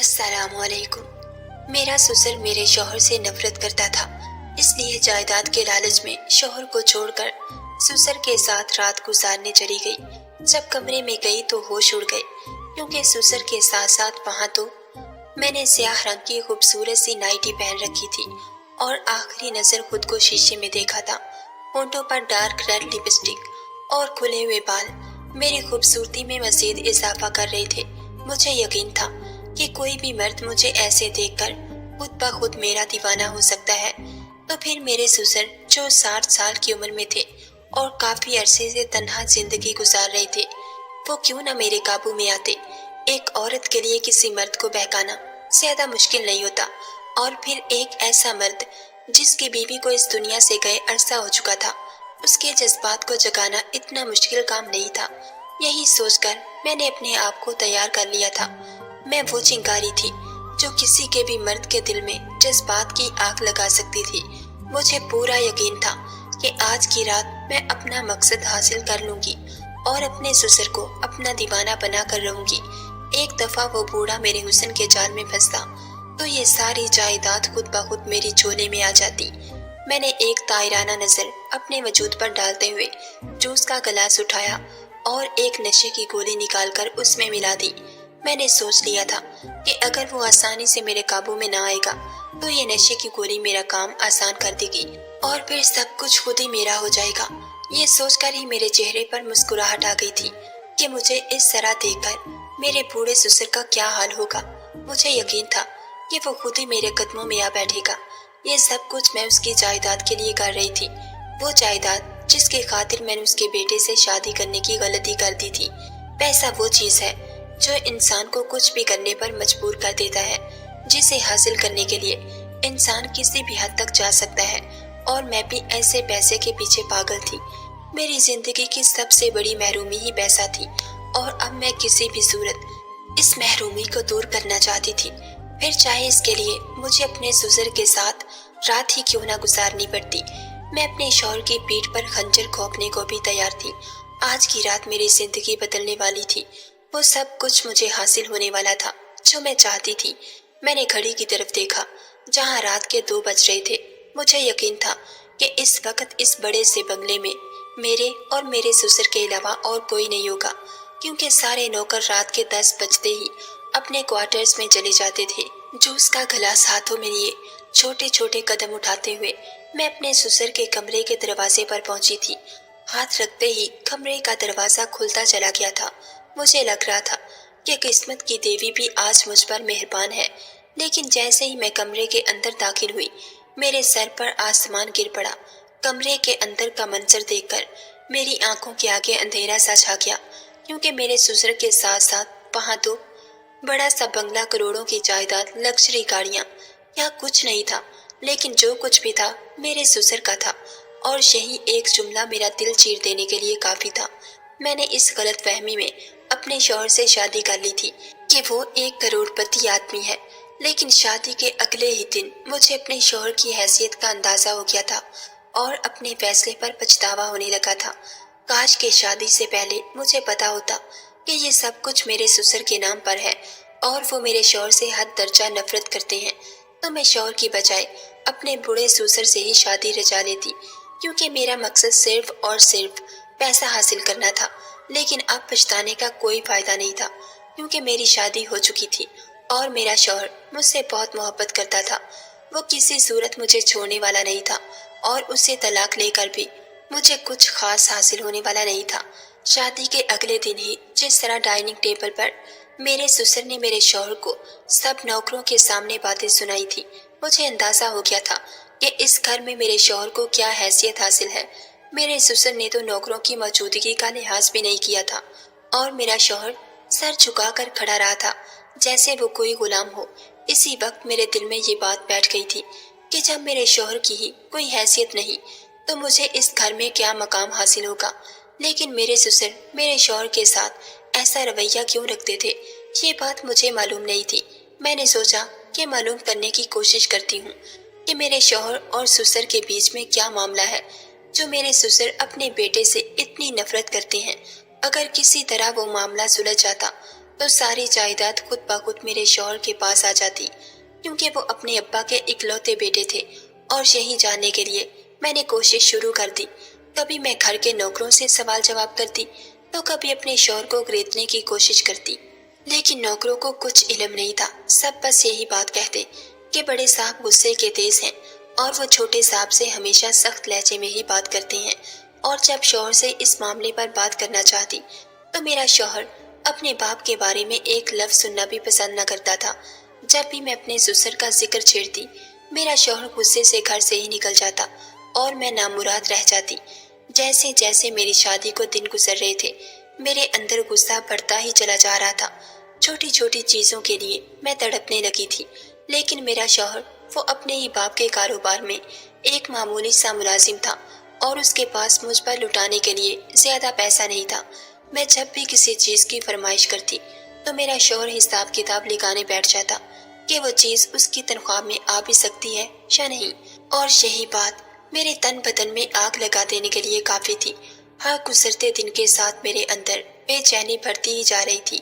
अस्सलाम वालेकुम। मेरा ससुर मेरे शौहर से नफरत करता था, इसलिए जायदाद के लालच में शौहर को छोड़कर ससुर के साथ रात गुजारने चली गई। जब कमरे में गई तो होश उड़ गए, क्योंकि ससुर के साथ साथ वहाँ तो मैंने स्याह रंग की खूबसूरत सी नाइटी पहन रखी थी और आखिरी नजर खुद को शीशे में देखा था। होंठों पर डार्क रेड लिपस्टिक और खुले हुए बाल मेरी खूबसूरती में मजीद इजाफा कर रहे थे। मुझे यकीन था कि कोई भी मर्द मुझे ऐसे देखकर खुद ब खुद मेरा दीवाना हो सकता है, तो फिर मेरे ससुर जो 60 साल की उम्र में थे और काफी अरसे से तन्हा जिंदगी गुजार रहे थे, वो क्यों ना मेरे काबू में आते। एक औरत के लिए किसी मर्द को बहकाना ज्यादा मुश्किल नहीं होता, और फिर एक ऐसा मर्द जिसकी बीवी को इस दुनिया से गए अरसा हो चुका था, उसके जज्बात को जगाना इतना मुश्किल काम नहीं था। यही सोचकर मैंने अपने आप को तैयार कर लिया था। मैं वो चिंगारी थी जो किसी के भी मर्द के दिल में जज्बात की आग लगा सकती थी। मुझे पूरा यकीन था कि आज की रात मैं अपना मकसद हासिल कर लूंगी और अपने ससुर को अपना दीवाना बना कर रहूंगी। एक दफा वो बूढ़ा मेरे हुस्न के जाल में फंसता तो ये सारी जायदाद खुद ब खुद मेरी झोले में आ जाती। मैंने एक तायराना नजर अपने वजूद पर डालते हुए जूस का गिलास उठाया और एक नशे की गोली निकालकर उसमें मिला दी। मैंने सोच लिया था कि अगर वो आसानी से मेरे काबू में ना आएगा तो ये नशे की गोली मेरा काम आसान कर देगी और फिर सब कुछ खुद ही मेरा हो जाएगा। ये सोचकर ही मेरे चेहरे पर मुस्कुराहट आ गई थी कि मुझे इस तरह देखकर मेरे बूढ़े ससुर का क्या हाल होगा। मुझे यकीन था कि वो खुद ही मेरे कदमों में आ बैठेगा। ये सब कुछ मैं उसकी जायदाद के लिए कर रही थी, वो जायदाद जिसके खातिर मैंने उसके बेटे से शादी करने की गलती कर दी थी। पैसा वो चीज है जो इंसान को कुछ भी करने पर मजबूर कर देता है, जिसे हासिल करने के लिए इंसान किसी भी हद तक जा सकता है, और मैं भी ऐसे पैसे के पीछे पागल थी। मेरी जिंदगी की सबसे बड़ी महरूमी ही पैसा थी, और अब मैं किसी भी सूरत इस महरूमी को दूर करना चाहती थी, फिर चाहे इसके लिए मुझे अपने ससुर के साथ रात ही क्यों ना गुजारनी पड़ती। मैं अपने शौहर की पीठ पर खंजर घोंपने को भी तैयार थी। आज की रात मेरी जिंदगी बदलने वाली थी। वो सब कुछ मुझे हासिल होने वाला था जो मैं चाहती थी। मैंने घड़ी की तरफ देखा जहां रात के 2 बज रहे थे। मुझे यकीन था कि इस वक्त इस बड़े से बंगले में मेरे और मेरे ससुर के अलावा और कोई नहीं होगा, क्योंकि सारे नौकर रात के 10 बजते ही अपने क्वार्टर्स में चले जाते थे। जूस का गिलास हाथों में लिए छोटे छोटे कदम उठाते हुए मैं अपने ससुर के कमरे के दरवाजे पर पहुंची थी। हाथ रखते ही कमरे का दरवाजा खुलता चला गया था। मुझे लग रहा था कि किस्मत की देवी भी आज मुझ पर मेहरबान है, लेकिन जैसे ही मैं कमरे के अंदर दाखिल हुई मेरे सर पर आसमान गिर पड़ा। कमरे के अंदर का मंजर देखकर मेरी आंखों के आगे अंधेरा सा छा गया, क्योंकि मेरे ससुर के साथ साथ वहां तो बड़ा सा बंगला, करोड़ों की जायदाद, लग्जरी गाड़ियां, यहाँ कुछ नहीं था, लेकिन जो कुछ भी था मेरे ससुर का था, और यही एक जुमला मेरा दिल चीर देने के लिए काफी था। मैंने इस गलत फहमी में अपने शौहर से शादी कर ली थी कि वो 1 करोड़पति आदमी है, लेकिन शादी के अगले ही दिन मुझे अपने शौहर की हैसियत का अंदाजा हो गया था और अपने फैसले पर पछतावा होने लगा था। काश के शादी से पहले मुझे पता होता कि ये सब कुछ मेरे ससुर के नाम पर है और वो मेरे शौहर से हद दर्जा नफरत करते हैं, तो मैं शौहर की बजाय अपने बूढ़े ससुर से ही शादी रचा लेती, क्योंकि मेरा मकसद सिर्फ और सिर्फ पैसा हासिल करना था। लेकिन अब पछताने का कोई फायदा नहीं था, क्योंकि मेरी शादी हो चुकी थी और मेरा शौहर मुझसे बहुत मोहब्बत करता था। वो किसी सूरत मुझे छोड़ने वाला नहीं था, और उससे तलाक लेकर भी मुझे कुछ खास हासिल होने वाला नहीं था। शादी के अगले दिन ही जिस तरह डाइनिंग टेबल पर मेरे ससुर ने मेरे शौहर को सब नौकरों के सामने बातें सुनाई थी, मुझे अंदाजा हो गया था कि इस घर में मेरे शौहर को क्या हैसियत हासिल है। मेरे ससुर ने तो नौकरों की मौजूदगी का लिहाज भी नहीं किया था, और मेरा शौहर सर झुकाकर खड़ा रहा था जैसे वो कोई गुलाम हो। इसी वक्त मेरे दिल में ये बात बैठ गई थी कि जब मेरे शौहर की ही कोई हैसियत नहीं तो मुझे इस घर में क्या मकाम हासिल होगा। लेकिन मेरे ससुर मेरे शौहर के साथ ऐसा रवैया क्यों रखते थे, ये बात मुझे मालूम नहीं थी। मैंने सोचा कि मालूम करने की कोशिश करती हूँ कि मेरे शौहर और ससुर के बीच में क्या मामला है जो मेरे ससुर अपने बेटे से इतनी नफरत करते हैं। अगर किसी तरह वो मामला सुलझ जाता तो सारी जायदाद खुद ब खुद मेरे शौहर के पास आ जाती, क्योंकि वो अपने अब्बा के इकलौते बेटे थे। और यही जानने के लिए मैंने कोशिश शुरू कर दी। कभी मैं घर के नौकरों से सवाल जवाब करती, तो कभी अपने शौहर को खरीदने की कोशिश करती, लेकिन नौकरों को कुछ इल्म नहीं था। सब बस यही बात कहते कि बड़े साहब गुस्से के तेज हैं और वो छोटे साहब से हमेशा सख्त लहजे में ही बात करते हैं। और जब शौहर से इस मामले पर बात करना चाहती, तो मेरा शौहर अपने बाप के बारे में एक लफ्ज सुनना भी पसंद न करता था। जब भी मैं अपने ससुर का जिक्र छेड़ती, मेरा शौहर गुस्से से घर से ही निकल जाता और मैं नामुराद रह जाती। जैसे जैसे मेरी शादी को दिन गुजर रहे थे, मेरे अंदर गुस्सा बढ़ता ही चला जा रहा था। छोटी छोटी चीजों के लिए मैं तड़पने लगी थी, लेकिन मेरा शौहर वो अपने ही बाप के कारोबार में एक मामूली सा मुलाजिम था और उसके पास मुझ पर लुटाने के लिए ज्यादा पैसा नहीं था। मैं जब भी किसी चीज की फरमाइश करती, तो मेरा शौहर हिसाब किताब लगाने बैठ जाता कि वो चीज उसकी तनख्वाह में आ भी सकती है या नहीं। और यही बात मेरे तन बदन में आग लगा देने के लिए काफी थी। हर गुजरते दिन के साथ मेरे अंदर बेचैनी बढ़ती ही जा रही थी।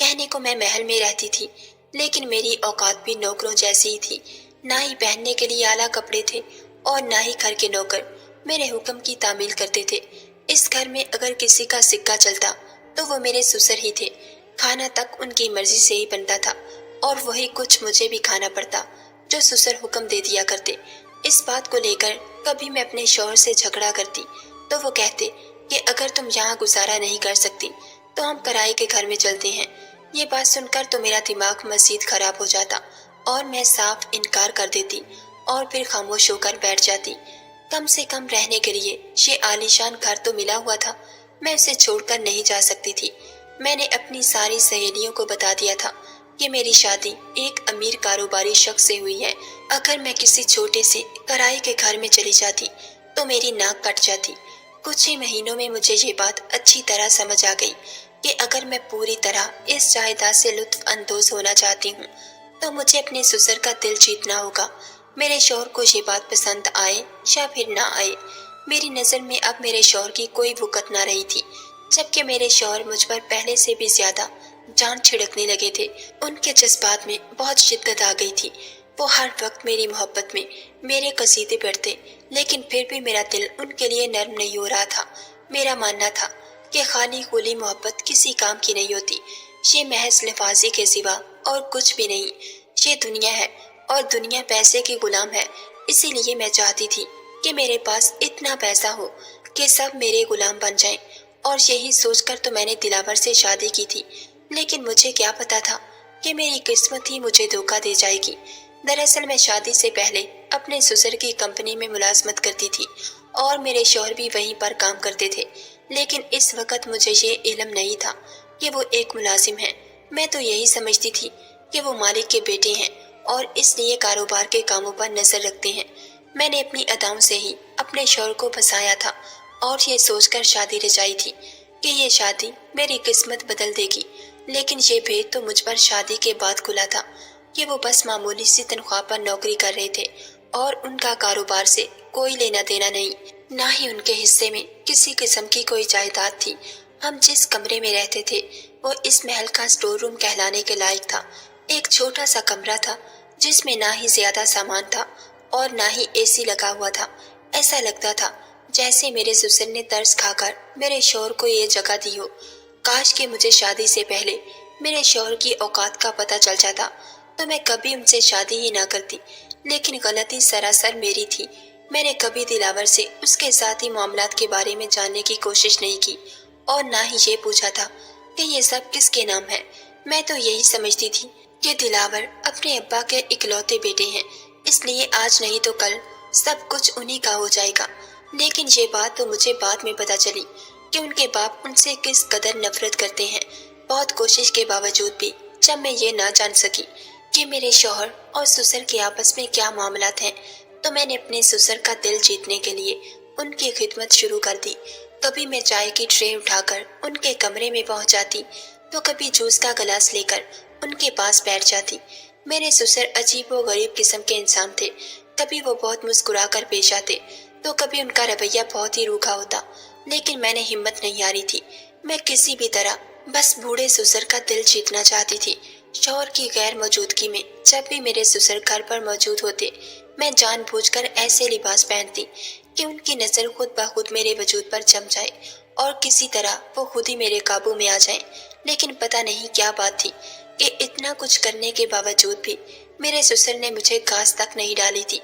कहने को मैं महल में रहती थी, लेकिन मेरी औकात भी नौकरों जैसी ही थी। ना ही पहनने के लिए आला कपड़े थे और ना ही घर के नौकर मेरे हुक्म की तामील करते थे। इस घर में अगर किसी का सिक्का चलता, तो वो मेरे ससुर ही थे। खाना तक उनकी मर्जी से ही बनता था और वही कुछ मुझे भी खाना पड़ता जो ससुर हुक्म दे दिया करते। इस बात को लेकर कभी मैं अपने शौहर से झगड़ा करती, तो वो कहते कि अगर तुम यहाँ गुजारा नहीं कर सकती, तो हम किराए के घर में चलते हैं। ये बात सुनकर तो मेरा दिमाग मजीद खराब हो जाता और मैं साफ इनकार कर देती और फिर खामोश होकर बैठ जाती। कम से कम रहने के लिए ये आलीशान घर तो मिला हुआ था, मैं उसे छोड़कर नहीं जा सकती थी। मैंने अपनी सारी सहेलियों को बता दिया था कि मेरी शादी एक अमीर कारोबारी शख्स से हुई है। अगर मैं किसी छोटे से किराए के घर में चली जाती, तो मेरी नाक कट जाती। कुछ ही महीनों में मुझे ये बात अच्छी तरह समझ आ गई कि अगर मैं पूरी तरह इस जायदाद से लुत्फ अंदोज होना चाहती हूँ, तो मुझे अपने ससुर का दिल जीतना होगा। मेरे शौहर को ये बात पसंद आए या फिर ना आए, मेरी नज़र में अब मेरे शौहर की कोई वक़्त ना रही थी। जबकि मेरे शौहर मुझ पर पहले से भी ज्यादा जान छिड़कने लगे थे। उनके जज्बात में बहुत शिद्दत आ गई थी। वो हर वक्त मेरी मोहब्बत में मेरे कसीदे पढ़ते, लेकिन फिर भी मेरा दिल उनके लिए नर्म नहीं हो रहा था। मेरा मानना था कि खाली खुली मोहब्बत किसी काम की नहीं होती। ये महज लफाजी के सिवा और कुछ भी नहीं। ये दुनिया है और दुनिया पैसे की गुलाम है। इसीलिए मैं चाहती थी कि मेरे पास इतना पैसा हो कि सब मेरे गुलाम बन जाएं। और यही सोचकर तो मैंने दिलावर से शादी की थी। लेकिन मुझे क्या पता था कि मेरी किस्मत ही मुझे धोखा दे जाएगी। दरअसल मैं शादी से पहले अपने ससुर की कंपनी में मुलाजमत करती थी और मेरे शौहर भी वहीं पर काम करते थे। लेकिन इस वक्त मुझे ये इल्म नहीं था कि वो एक मुलाजिम है। मैं तो यही समझती थी कि वो मालिक के बेटे हैं और इसलिए कारोबार के कामों पर नजर रखते हैं। मैंने अपनी अदाओं से ही अपने शौहर को फंसाया था और ये सोचकर शादी रचाई थी कि ये शादी मेरी किस्मत बदल देगी। लेकिन ये भेद तो मुझ पर शादी के बाद खुला था कि वो बस मामूली सी तनख्वाह पर नौकरी कर रहे थे और उनका कारोबार से कोई लेना देना नहीं। ना ही उनके हिस्से में किसी किस्म की कोई जायदाद थी। हम जिस कमरे में रहते थे वो इस महल का स्टोर रूम कहलाने के लायक था। एक छोटा सा कमरा था जिसमें ना ही ज्यादा सामान था और ना ही एसी लगा हुआ था। ऐसा लगता था जैसे मेरे ससुर ने तरस खाकर मेरे शौहर को ये जगह दी हो। काश कि मुझे शादी से पहले मेरे शौहर की औकात का पता चल जाता, तो मैं कभी उनसे शादी ही ना करती। लेकिन गलती सरासर मेरी थी। मैंने कभी दिलावर से उसके साथ ही मामलात के बारे में जानने की कोशिश नहीं की और ना ही ये पूछा था कि ये सब किसके नाम है। मैं तो यही समझती थी कि दिलावर अपने अब्बा के इकलौते बेटे हैं, इसलिए आज नहीं तो कल सब कुछ उन्हीं का हो जाएगा। लेकिन ये बात तो मुझे बाद में पता चली कि उनके बाप उनसे किस कदर नफरत करते हैं। बहुत कोशिश के बावजूद भी जब मैं ये ना जान सकी कि मेरे शौहर और ससुर के आपस में क्या मामलात हैं, तो मैंने अपने ससुर का दिल जीतने के लिए उनकी खिदमत शुरू कर दी। कभी मैं चाय की ट्रे उठाकर उनके कमरे में पहुंच जाती, तो कभी जूस का गिलास लेकर उनके पास बैठ जाती। मेरे ससुर अजीब व गरीब किस्म के इंसान थे। कभी वो बहुत मुस्कुरा कर पेश आते, तो कभी उनका रवैया बहुत ही रूखा होता। लेकिन मैंने हिम्मत नहीं हारी थी। मैं किसी भी तरह बस बूढ़े ससुर का दिल जीतना चाहती थी। शौहर की गैर मौजूदगी में जब भी मेरे ससुर घर पर मौजूद होते, मैं जानबूझकर ऐसे लिबास पहनती कि उनकी नजर खुद ब खुद मेरे वजूद पर जम जाए और किसी तरह वो खुद ही मेरे काबू में आ जाए। लेकिन पता नहीं क्या बात थी कि इतना कुछ करने के बावजूद भी मेरे ससुर ने मुझे घास तक नहीं डाली थी।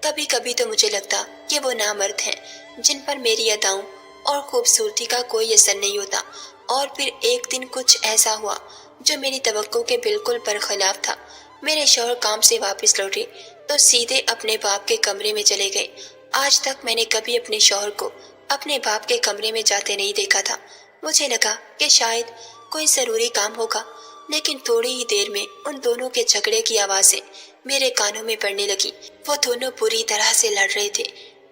कभी कभी तो मुझे लगता कि वो नामर्द हैं जिन पर मेरी अदाओं और खूबसूरती का कोई असर नहीं होता। और फिर एक दिन कुछ ऐसा हुआ जो मेरी तवक्को के बिल्कुल बरखिलाफ था। मेरे शौहर काम से वापस लौटे तो सीधे अपने बाप के कमरे में चले गए। आज तक मैंने कभी अपने शौहर को अपने बाप के कमरे में जाते नहीं देखा था। मुझे लगा कि शायद कोई जरूरी काम होगा, लेकिन थोड़ी ही देर में उन दोनों के झगड़े की आवाजें मेरे कानों में पड़ने लगी। वो दोनों बुरी तरह से लड़ रहे थे।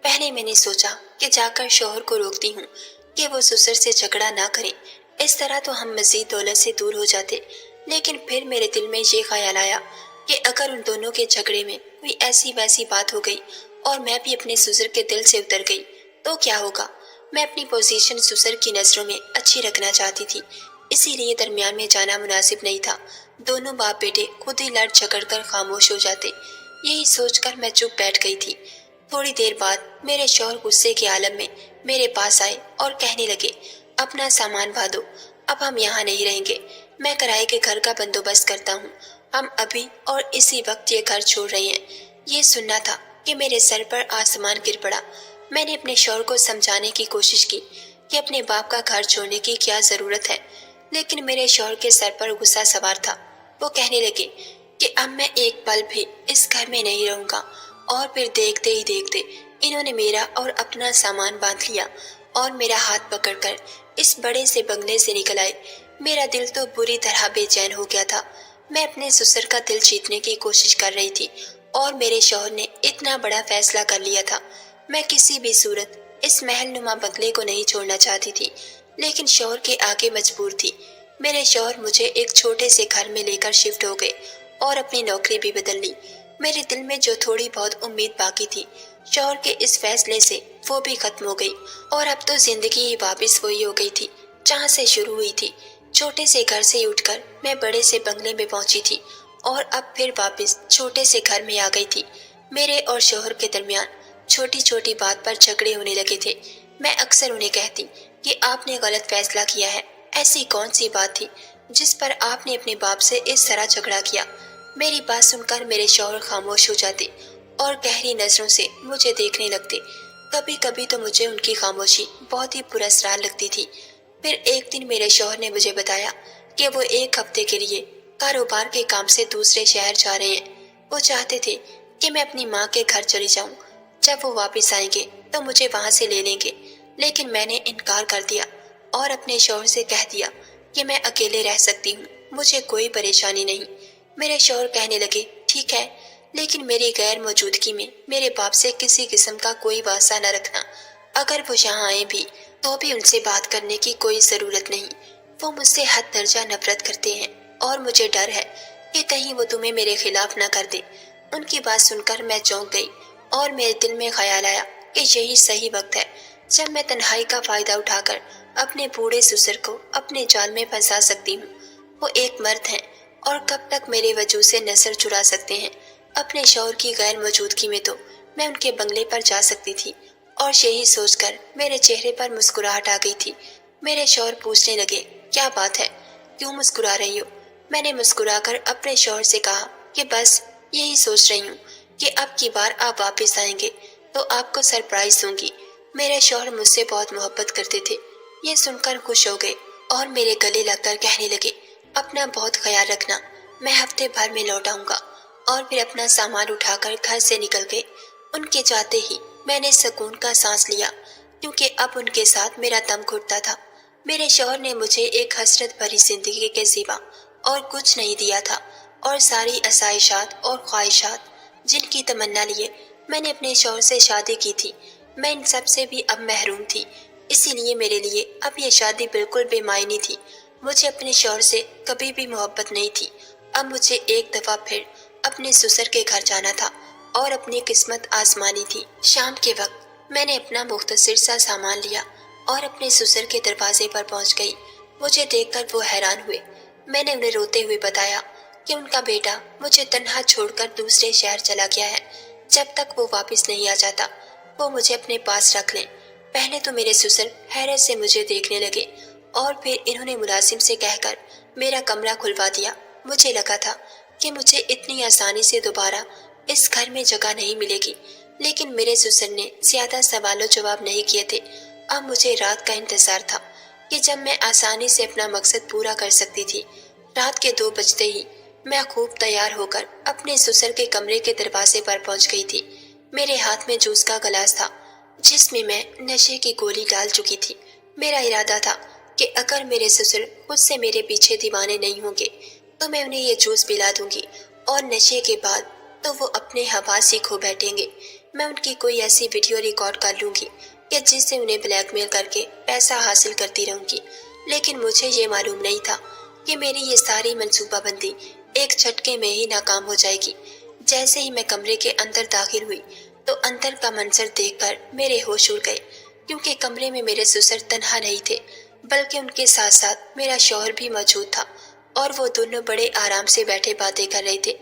पहले मैंने सोचा कि जाकर शौहर को रोकती हूँ कि वो ससुर से झगड़ा ना करें, इस तरह तो हम मजीद दौलत से दूर हो जाते। लेकिन फिर मेरे दिल में ये ख्याल आया कि अगर उन दोनों के झगड़े में कोई ऐसी वैसी बात हो गई और मैं भी अपने ससुर के दिल से उतर गई तो क्या होगा। मैं अपनी पोजीशन ससुर की नजरों में अच्छी रखना चाहती थी, इसीलिए दरमियान में जाना मुनासिब नहीं था। दोनों बाप बेटे खुद ही लड़ झगड़ कर खामोश हो जाते। यही सोचकर मैं चुप बैठ गई थी। थोड़ी देर बाद मेरे शौहर गुस्से के आलम में मेरे पास आए और कहने लगे, अपना सामान बांधो, अब हम यहाँ नहीं रहेंगे। मैं किराए के घर का बंदोबस्त करता हूँ। हम अभी और इसी वक्त ये घर छोड़ रहे हैं। ये सुनना था कि मेरे सर पर आसमान गिर पड़ा। मैंने अपने शौहर को समझाने की कोशिश की कि अपने बाप का घर छोड़ने की क्या जरूरत है, लेकिन मेरे शौहर के सर पर गुस्सा सवार था। वो कहने लगे कि अब मैं एक पल भी इस घर में नहीं रहूंगा। और फिर देखते ही देखते इन्होंने मेरा और अपना सामान बांध लिया और मेरा हाथ पकड़कर इस बड़े से बंगले से निकल आए। मेरा दिल तो बुरी तरह बेचैन हो गया था। मैं अपने ससुर का दिल जीतने की कोशिश कर रही थी और मेरे शौहर ने इतना बड़ा फैसला कर लिया था। मैं किसी भी सूरत इस महल नुमा बंगले को नहीं छोड़ना चाहती थी, लेकिन शौहर के आगे मजबूर थी। मेरे शौहर मुझे एक छोटे से घर में लेकर शिफ्ट हो गए और अपनी नौकरी भी बदल ली। मेरे दिल में जो थोड़ी बहुत उम्मीद बाकी थी, शौहर के इस फैसले से वो भी खत्म हो गई और अब तो जिंदगी ही वापस वही हो गई थी जहाँ से शुरू हुई थी। छोटे से घर से उठकर मैं बड़े से बंगले में पहुंची थी और अब फिर वापस छोटे से घर में आ गई थी। मेरे और शौहर के दरमियान छोटी छोटी बात पर झगड़े होने लगे थे। मैं अक्सर उन्हें कहती कि आपने गलत फैसला किया है। ऐसी कौन सी बात थी जिस पर आपने अपने बाप से इस तरह झगड़ा किया। मेरी बात सुनकर मेरे शौहर खामोश हो जाते और गहरी नजरों से मुझे देखने लगते। कभी कभी तो मुझे उनकी खामोशी बहुत ही पुरस्कार लगती थी। फिर एक दिन मेरे शौहर ने मुझे बताया कि वो एक हफ्ते के लिए कारोबार के काम से दूसरे शहर जा रहे हैं। वो चाहते थे कि मैं अपनी माँ के घर चली जाऊं। जब वो वापस आएंगे तो मुझे वहां से ले लेंगे, लेकिन मैंने इनकार कर दिया और अपने शौहर से कह दिया कि मैं अकेले रह सकती हूँ, मुझे कोई परेशानी नहीं। मेरे शौहर कहने लगे, ठीक है, लेकिन मेरी गैर मौजूदगी में मेरे बाप से किसी किस्म का कोई वास्ता न रखना। अगर वो यहाँ आए भी तो भी उनसे बात करने की कोई जरूरत नहीं। वो मुझसे हद दर्जा नफरत करते हैं और मुझे डर है कि कहीं वो तुम्हें मेरे खिलाफ न कर दे। उनकी बात सुनकर मैं चौंक गई और मेरे दिल में ख्याल आया कि यही सही वक्त है जब मैं तन्हाई का फायदा उठाकर अपने बूढ़े ससुर को अपने जाल में फंसा सकती हूँ। वो एक मर्द हैं और कब तक मेरे वजूद से नजर चुरा सकते हैं। अपने शौहर की गैर मौजूदगी में तो मैं उनके बंगले पर जा सकती थी और यही सोचकर मेरे चेहरे पर मुस्कुराहट आ गई थी। मेरे शौहर पूछने लगे, क्या बात है, क्यों मुस्कुरा रही हो। मैंने मुस्कुराकर अपने शौहर से कहा कि बस यही सोच रही हूँ कि अब की बार आप वापस आएंगे तो आपको सरप्राइज दूंगी। मेरे शौहर मुझसे बहुत मोहब्बत करते थे। ये सुनकर खुश हो गए और मेरे गले लगकर कहने लगे, अपना बहुत ख्याल रखना, मैं हफ्ते भर में लौट आऊंगा। और फिर अपना सामान उठाकर घर से निकल गए। उनके जाते ही मैंने सुकून का सांस लिया, क्योंकि अब उनके साथ मेरा दम घुटता था। मेरे शौहर ने मुझे एक हसरत भरी जिंदगी के सिवा और कुछ नहीं दिया था, और सारी आसाइशात और ख्वाहिशात जिनकी तमन्ना लिए मैंने अपने शौहर से शादी की थी, मैं इन सब से भी अब महरूम थी। इसीलिए मेरे लिए अब ये शादी बिल्कुल बेमायनी थी। मुझे अपने शौहर से कभी भी मोहब्बत नहीं थी। अब मुझे एक दफा फिर अपने ससुर के घर जाना था और अपनी किस्मत आजमानी थी। शाम के वक्त मैंने अपना मुख्तसर सा सामान लिया और अपने ससुर के दरवाजे पर पहुंच गई। मुझे देखकर वो हैरान हुए। मैंने उन्हें रोते हुए बताया कि उनका बेटा मुझे तन्हा छोड़कर दूसरे शहर चला गया है। जब तक वो वापस नहीं आ जाता वो मुझे अपने पास रख लें। पहले तो मेरे ससुर हैरत से मुझे देखने लगे और फिर इन्होंने मुलाजिम से कहकर मेरा कमरा खुलवा दिया। मुझे लगा था कि मुझे इतनी आसानी से दोबारा इस घर में जगह नहीं मिलेगी, लेकिन मेरे ससुर ने ज्यादा सवालों जवाब नहीं किए थे। अब मुझे रात का इंतजार था कि जब मैं आसानी से अपना मकसद पूरा कर सकती थी। रात के 2 बजते ही मैं खूब तैयार होकर अपने ससुर के कमरे के दरवाजे पर पहुंच गई थी। मेरे हाथ में जूस का गिलास था जिसमें मैं नशे की गोली डाल चुकी थी। मेरा इरादा था कि अगर मेरे ससुर खुद से मेरे पीछे दीवाने नहीं होंगे तो मैं उन्हें ये जूस पिला दूंगी और नशे के बाद तो वो अपने हवास ही खो बैठेंगे। मैं उनकी कोई ऐसी वीडियो रिकॉर्ड कर लूंगी कि जिससे उन्हें ब्लैकमेल करके पैसा हासिल करती रहूंगी। लेकिन मुझे ये मालूम नहीं था कि मेरी ये सारी मंसूबाबंदी एक झटके में ही नाकाम हो जाएगी। जैसे ही मैं कमरे के अंदर दाखिल हुई तो अंदर का मंजर देखकर मेरे होश उड़ गए, क्योंकि कमरे में मेरे ससुर तन्हा नहीं थे बल्कि उनके साथ साथ मेरा शौहर भी मौजूद था और वो दोनों बड़े आराम से बैठे बातें कर रहे थे।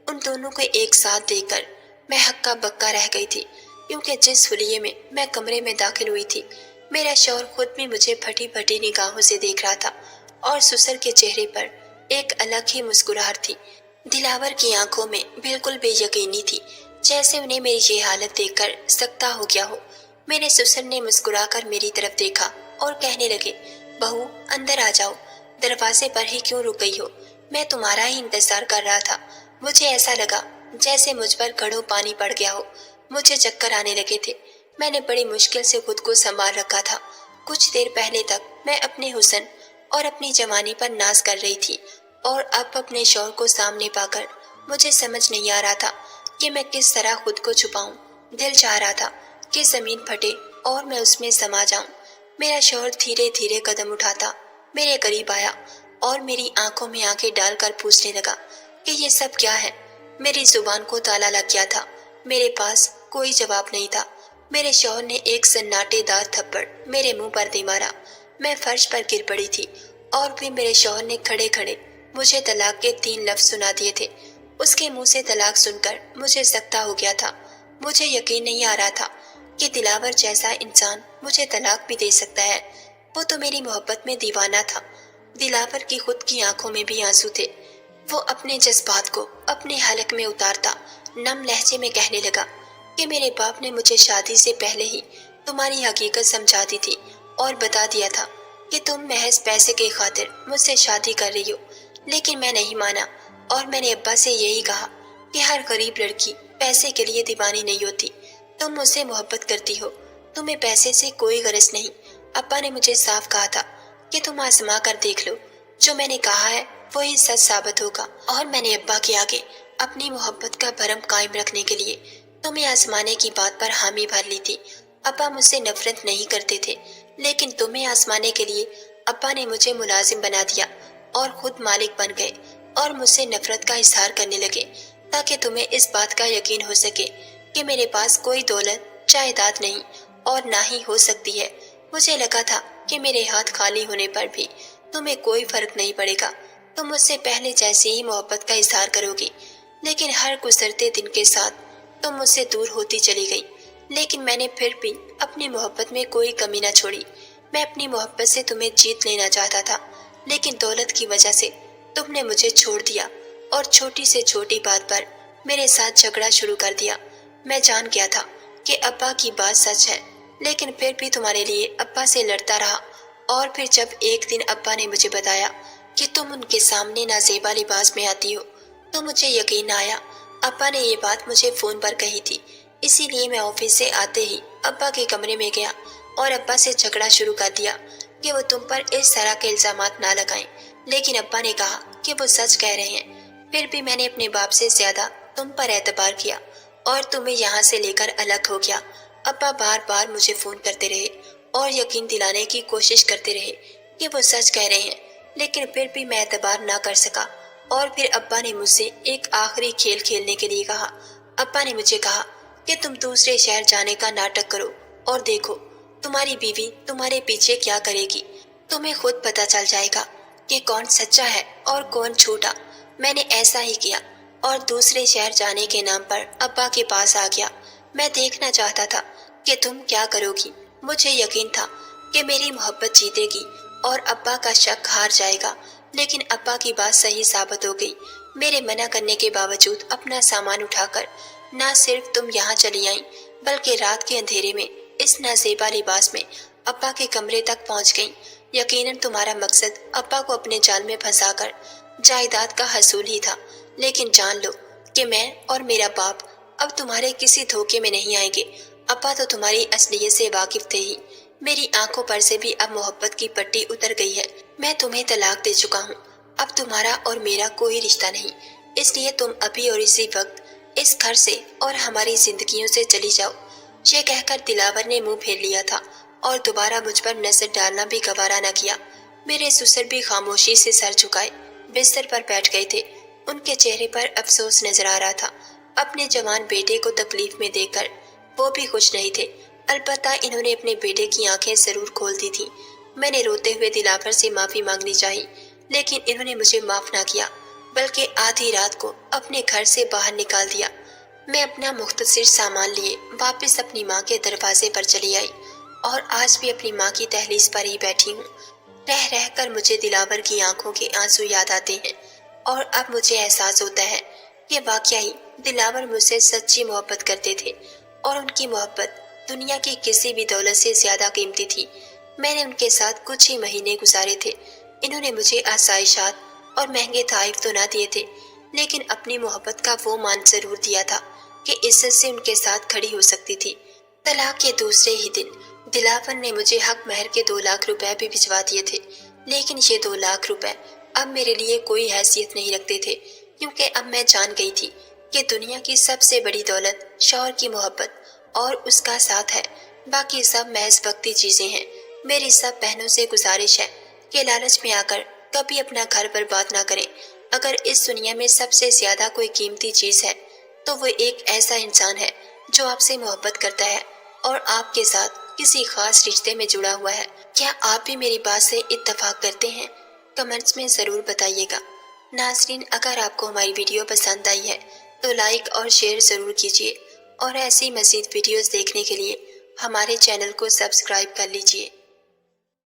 उन दोनों को एक साथ देखकर मैं हक्का बक्का रह गई थी, क्योंकि जिस हुलिये में मैं कमरे में दाखिल हुई थी मेरा शौहर खुद भी मुझे फटी फटी निगाहों से देख रहा था और ससुर के चेहरे पर एक अलग ही मुस्कुराहट थी। दिलावर की आंखों में बिल्कुल बेयकीनी थी, जैसे उन्हें मेरी ये हालत देखकर सकता हो गया हो। मेरे ससुर ने मुस्कुराकर मेरी तरफ देखा और कहने लगे, बहू अंदर आ जाओ, दरवाजे पर ही क्यों रुक गई हो? मैं तुम्हारा ही इंतजार कर रहा था। मुझे ऐसा लगा जैसे मुझ पर घड़ों पानी पड़ गया हो। मुझे चक्कर आने लगे थे। मैंने बड़ी मुश्किल से खुद को संभाल रखा था। कुछ देर पहले तक मैं अपने हुस्न और अपनी जवानी पर नाज कर रही थी और अब अपने शौहर को सामने पाकर मुझे समझ नहीं आ रहा था कि मैं किस तरह खुद को छुपाऊं। दिल चाह रहा था कि जमीन फटे और मैं उसमें समा जाऊं। मेरा शौहर धीरे धीरे कदम उठाता मेरे करीब आया और मेरी आंखों में आंखें डालकर पूछने लगा कि ये सब क्या है। मेरी जुबान को ताला लग गया था। मेरे पास कोई जवाब नहीं था। मेरे शौहर ने एक सन्नाटेदार थप्पड़ मेरे मुंह पर दे मारा। मैं फर्श पर गिर पड़ी थी और फिर मेरे शौहर ने खड़े खड़े मुझे तलाक के 3 लफ्ज सुना दिए थे। उसके मुंह से तलाक सुनकर मुझे सकता हो गया था। मुझे यकीन नहीं आ रहा था कि दिलावर जैसा इंसान मुझे तलाक भी दे सकता है। वो तो मेरी मोहब्बत में दीवाना था। दिलावर की खुद की आंखों में भी आंसू थे। वो अपने जज्बात को अपने हलक में उतारता नम लहजे में कहने लगा कि मेरे बाप ने मुझे शादी से पहले ही तुम्हारी हकीकत समझा दी थी और बता दिया था कि तुम महज पैसे के खातिर मुझसे शादी कर रही हो। लेकिन मैं नहीं माना और मैंने अब्बा से यही कहा कि हर गरीब लड़की पैसे के लिए दीवानी नहीं होती। तुम मुझसे मोहब्बत करती हो, तुम्हें पैसे से कोई गरज नहीं। अब्बा ने मुझे साफ कहा था कि तुम आजमा कर देख लो, जो मैंने कहा है वही सच साबित होगा। और मैंने अब्बा के आगे अपनी मोहब्बत का भरम कायम रखने के लिए तुम्हें आजमाने की बात पर हामी भर ली थी। अब्बा मुझसे नफरत नहीं करते थे, लेकिन तुम्हें आजमाने के लिए अब्बा ने मुझे मुलाजिम बना दिया और खुद मालिक बन गए और मुझसे नफरत का इजहार करने लगे, ताकि तुम्हें इस बात का यकीन हो सके कि मेरे पास कोई दौलत जायदाद नहीं और ना ही हो सकती है। मुझे लगा था कि मेरे हाथ खाली होने पर भी तुम्हें कोई फर्क नहीं पड़ेगा, तुम मुझसे पहले जैसे ही मोहब्बत का इजहार करोगी। लेकिन हर गुजरते दिन के साथ तुम मुझसे दूर होती चली गई। लेकिन मैंने फिर भी अपनी मोहब्बत में कोई कमी न छोड़ी। मैं अपनी मोहब्बत से तुम्हें जीत लेना चाहता था, लेकिन दौलत की वजह से तुमने मुझे छोड़ दिया और छोटी से छोटी बात पर मेरे साथ झगड़ा शुरू कर दिया। मैं जान गया था कि अब्बा की बात सच है, लेकिन फिर भी तुम्हारे लिए अब्बा से लड़ता रहा। और फिर जब एक दिन अब्बा ने मुझे बताया कि तुम उनके सामने नाजेबा लिबास में आती हो, तो मुझे यकीन आया। अब्बा ने ये बात मुझे फोन पर कही थी, इसीलिए मैं ऑफिस से आते ही अब्बा के कमरे में गया और अब्बा से झगड़ा शुरू कर दिया कि वो तुम पर इस तरह के इल्जामात ना लगाएं। लेकिन अब्बा ने कहा कि वो सच कह रहे हैं। फिर भी मैंने अपने बाप से ज्यादा तुम पर एतबार किया और तुम्हें यहाँ से लेकर अलग हो गया। अब्बा बार बार मुझे फोन करते रहे और यकीन दिलाने की कोशिश करते रहे कि वो सच कह रहे हैं, लेकिन फिर भी मैं एतबार ना कर सका। और फिर अब्बा ने मुझसे एक आखिरी खेल खेलने के लिए कहा। अब्बा ने मुझे कहा कि तुम दूसरे शहर जाने का नाटक करो और देखो तुम्हारी बीवी तुम्हारे पीछे क्या करेगी। तुम्हें खुद पता चल जाएगा कि कौन सच्चा है और कौन झूठा। मैंने ऐसा ही किया और दूसरे शहर जाने के नाम पर अब्बा के पास आ गया। मैं देखना चाहता था कि तुम क्या करोगी। मुझे यकीन था कि मेरी मोहब्बत जीतेगी और अब्बा का शक हार जाएगा, लेकिन अब्बा की बात सही साबित हो गई। मेरे मना करने के बावजूद अपना सामान उठाकर ना सिर्फ तुम यहाँ चली आई, बल्कि रात के अंधेरे में इस नाजेबा लिबास में अब्बा के कमरे तक पहुँच गई। यकीनन तुम्हारा मकसद अब्बा को अपने जाल में फंसाकर जायदाद का हसूल ही था, लेकिन जान लो कि मैं और मेरा बाप अब तुम्हारे किसी धोखे में नहीं आएंगे। अब्बा तो तुम्हारी असलियत से वाकिफ थे ही। मेरी आंखों पर से भी अब मोहब्बत की पट्टी उतर गई है। मैं तुम्हें तलाक दे चुका हूँ। अब तुम्हारा और मेरा कोई रिश्ता नहीं, इसलिए तुम अभी और इसी वक्त इस घर से और हमारी जिंदगियों से चली जाओ। ये कहकर दिलावर ने मुंह फेर लिया था और दोबारा मुझ पर नजर डालना भी गवारा न किया। मेरे ससुर भी खामोशी से सर झुकाए बिस्तर पर बैठ गए थे। उनके चेहरे पर अफसोस नजर आ रहा था। अपने जवान बेटे को तकलीफ में देखकर वो भी खुश नहीं थे। अलबत्ता इन्होंने अपने बेटे की आंखें जरूर खोल दी थी। मैंने रोते हुए दिलावर से माफी मांगनी चाहिए, लेकिन इन्होंने मुझे माफ ना किया, बल्कि आधी रात को अपने घर से बाहर निकाल दिया। मैं अपना मुख्तसर सामान लिए वापस अपनी माँ के दरवाजे पर चली आई और आज भी अपनी माँ की दहलीज पर ही बैठी हूँ। रह रह कर मुझे दिलावर की आंखों के आंसू याद आते हैं और अब मुझे एहसास होता है कि वाकया ही दिलावर मुझसे सच्ची मोहब्बत करते थे और उनकी मोहब्बत दुनिया की किसी भी दौलत से ज्यादा कीमती थी। मैंने उनके साथ कुछ ही महीने गुजारे थे। इन्होंने मुझे आसाइशात और महंगे तोहफे तो ना दिए थे, लेकिन अपनी मोहब्बत का वो मान जरूर दिया था कि इज्जत से उनके साथ खड़ी हो सकती थी। तलाक के दूसरे ही दिन दिलावर ने मुझे हक महर के 2 लाख रुपए भी भिजवा दिए थे, लेकिन ये 2 लाख रुपए अब मेरे लिए कोई हैसियत नहीं रखते थे, क्योंकि अब मैं जान गई थी कि दुनिया की सबसे बड़ी दौलत शौहर की मोहब्बत और उसका साथ है। बाकी सब महज वक्ती चीजें हैं। मेरी सब बहनों से गुजारिश है कि लालच में आकर कभी अपना घर बर्बाद ना करें। अगर इस दुनिया में सबसे ज्यादा कोई कीमती चीज है तो वो एक ऐसा इंसान है जो आपसे मोहब्बत करता है और आपके साथ किसी खास रिश्ते में जुड़ा हुआ है। क्या आप भी मेरी बात से इत्तेफाक करते हैं? कमेंट्स में जरूर बताइएगा। नाज़रीन, अगर आपको हमारी वीडियो पसंद आई है तो लाइक और शेयर जरूर कीजिए और ऐसी मज़ीद वीडियोस देखने के लिए हमारे चैनल को सब्सक्राइब कर लीजिए।